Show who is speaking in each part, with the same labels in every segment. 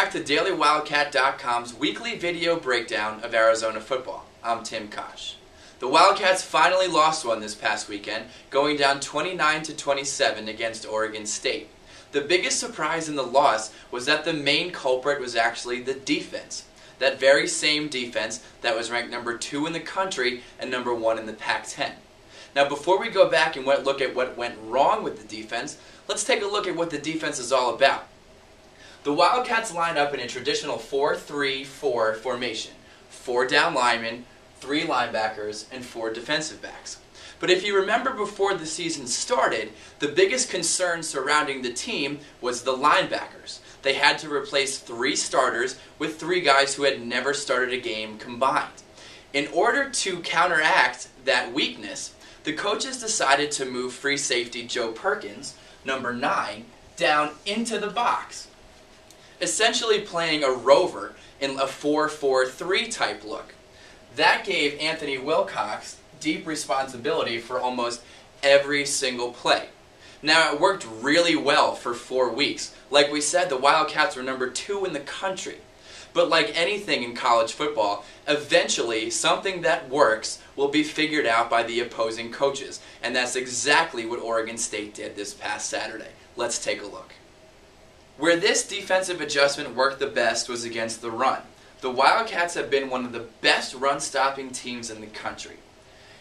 Speaker 1: back to DailyWildcat.com's weekly video breakdown of Arizona football. I'm Tim Kosch. The Wildcats finally lost one this past weekend, going down 29-27 against Oregon State. The biggest surprise in the loss was that the main culprit was actually the defense. That very same defense that was ranked number 2 in the country and number 1 in the Pac-10. Now before we go back and look at what went wrong with the defense, let's take a look at what the defense is all about. The Wildcats line up in a traditional 4-3-4 formation. 4 down linemen, 3 linebackers, and 4 defensive backs. But if you remember before the season started, the biggest concern surrounding the team was the linebackers. They had to replace 3 starters with 3 guys who had never started a game combined. In order to counteract that weakness, the coaches decided to move free safety Joe Perkins, number 9, down into the box, essentially playing a rover in a 4-4-3 type look. That gave Anthony Wilcox deep responsibility for almost every single play. Now it worked really well for 4 weeks. Like we said, the Wildcats were number 2 in the country. But like anything in college football, eventually something that works will be figured out by the opposing coaches. And that's exactly what Oregon State did this past Saturday. Let's take a look. Where this defensive adjustment worked the best was against the run. The Wildcats have been one of the best run-stopping teams in the country.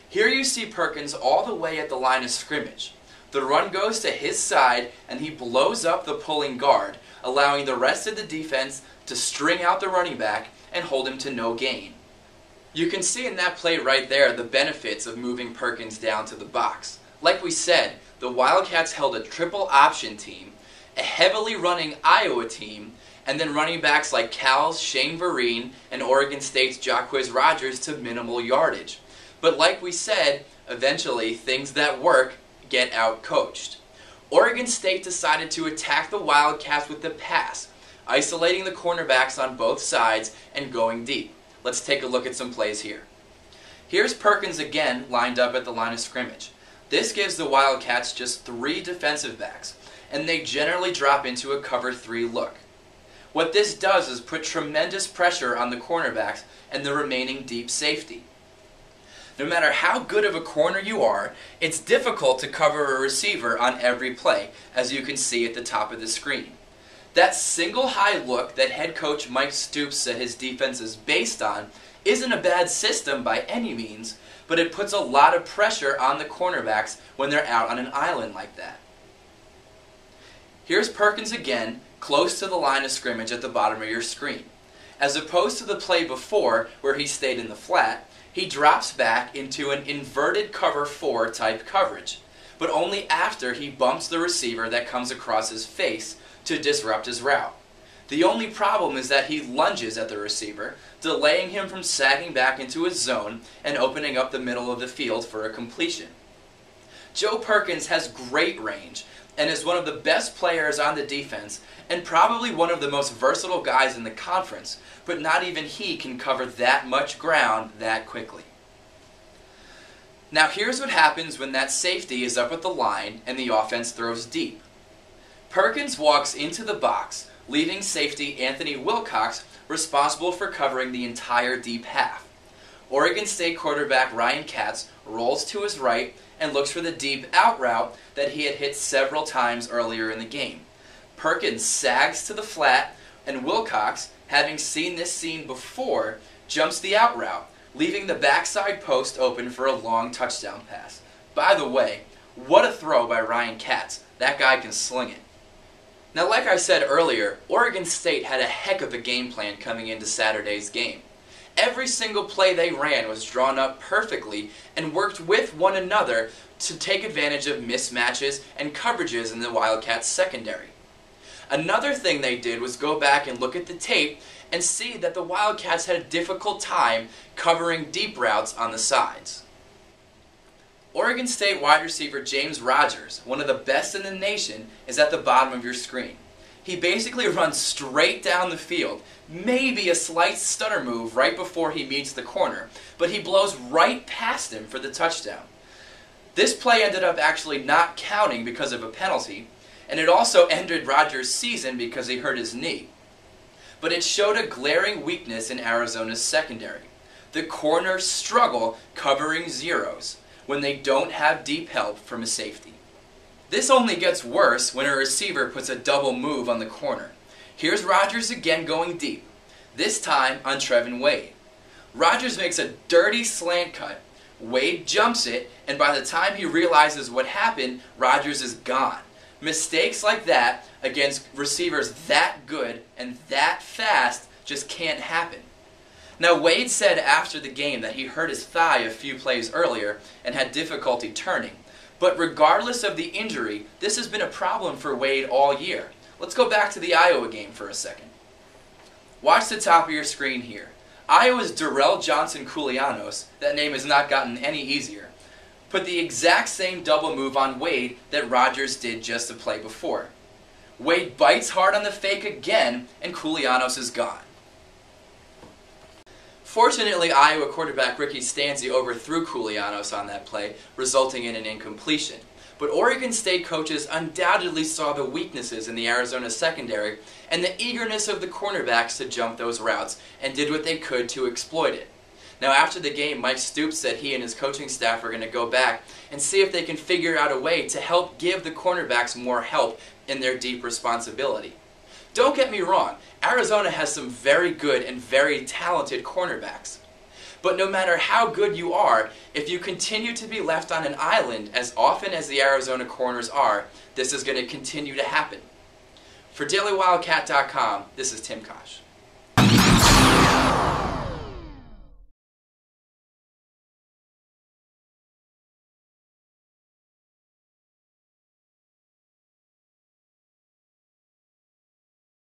Speaker 1: Here you see Perkins all the way at the line of scrimmage. The run goes to his side and he blows up the pulling guard, allowing the rest of the defense to string out the running back and hold him to no gain. You can see in that play right there the benefits of moving Perkins down to the box. Like we said, the Wildcats held a triple option team, a heavily running Iowa team, and then running backs like Cal's Shane Vereen and Oregon State's Jacquizz Rodgers to minimal yardage. But like we said, eventually things that work get out-coached. Oregon State decided to attack the Wildcats with the pass, isolating the cornerbacks on both sides and going deep. Let's take a look at some plays here. Here's Perkins again lined up at the line of scrimmage. This gives the Wildcats just 3 defensive backs, and they generally drop into a cover 3 look. What this does is put tremendous pressure on the cornerbacks and the remaining deep safety. No matter how good of a corner you are, it's difficult to cover a receiver on every play, as you can see at the top of the screen. That single high look that head coach Mike Stoops said his defense is based on isn't a bad system by any means, but it puts a lot of pressure on the cornerbacks when they're out on an island like that. Here's Perkins again, close to the line of scrimmage at the bottom of your screen. As opposed to the play before, where he stayed in the flat, he drops back into an inverted cover 4 type coverage, but only after he bumps the receiver that comes across his face to disrupt his route. The only problem is that he lunges at the receiver, delaying him from sagging back into his zone and opening up the middle of the field for a completion. Joe Perkins has great range and is one of the best players on the defense and probably one of the most versatile guys in the conference, but not even he can cover that much ground that quickly. Now here's what happens when that safety is up at the line and the offense throws deep. Perkins walks into the box, leaving safety Anthony Wilcox responsible for covering the entire deep half. Oregon State quarterback Ryan Katz rolls to his right and looks for the deep out route that he had hit several times earlier in the game. Perkins sags to the flat, and Wilcox, having seen this scene before, jumps the out route, leaving the backside post open for a long touchdown pass. By the way, what a throw by Ryan Katz. That guy can sling it. Now, like I said earlier, Oregon State had a heck of a game plan coming into Saturday's game. Every single play they ran was drawn up perfectly and worked with one another to take advantage of mismatches and coverages in the Wildcats' secondary. Another thing they did was go back and look at the tape and see that the Wildcats had a difficult time covering deep routes on the sides. Oregon State wide receiver James Rodgers, one of the best in the nation, is at the bottom of your screen. He basically runs straight down the field, maybe a slight stutter move right before he meets the corner, but he blows right past him for the touchdown. This play ended up actually not counting because of a penalty, and it also ended Rodgers' season because he hurt his knee. but it showed a glaring weakness in Arizona's secondary. The corners struggle covering zeros when they don't have deep help from a safety. This only gets worse when a receiver puts a double move on the corner. Here's Rodgers again going deep, this time on Trevin Wade. Rodgers makes a dirty slant cut. Wade jumps it, and by the time he realizes what happened, Rodgers is gone. Mistakes like that against receivers that good and that fast just can't happen. Now, Wade said after the game that he hurt his thigh a few plays earlier and had difficulty turning. But regardless of the injury, this has been a problem for Wade all year. Let's go back to the Iowa game for a second. Watch the top of your screen here. Iowa's Darrell Johnson-Koulianos, that name has not gotten any easier, put the exact same double move on Wade that Rodgers did just a play before. Wade bites hard on the fake again, and Koulianos is gone. Fortunately, Iowa quarterback Ricky Stanzi overthrew Koulianos on that play, resulting in an incompletion. But Oregon State coaches undoubtedly saw the weaknesses in the Arizona secondary and the eagerness of the cornerbacks to jump those routes, and did what they could to exploit it. Now, after the game, Mike Stoops said he and his coaching staff are going to go back and see if they can figure out a way to help give the cornerbacks more help in their deep responsibility. Don't get me wrong, Arizona has some very good and very talented cornerbacks. But no matter how good you are, if you continue to be left on an island as often as the Arizona corners are, this is going to continue to happen. For DailyWildcat.com, this is Tim Kosch.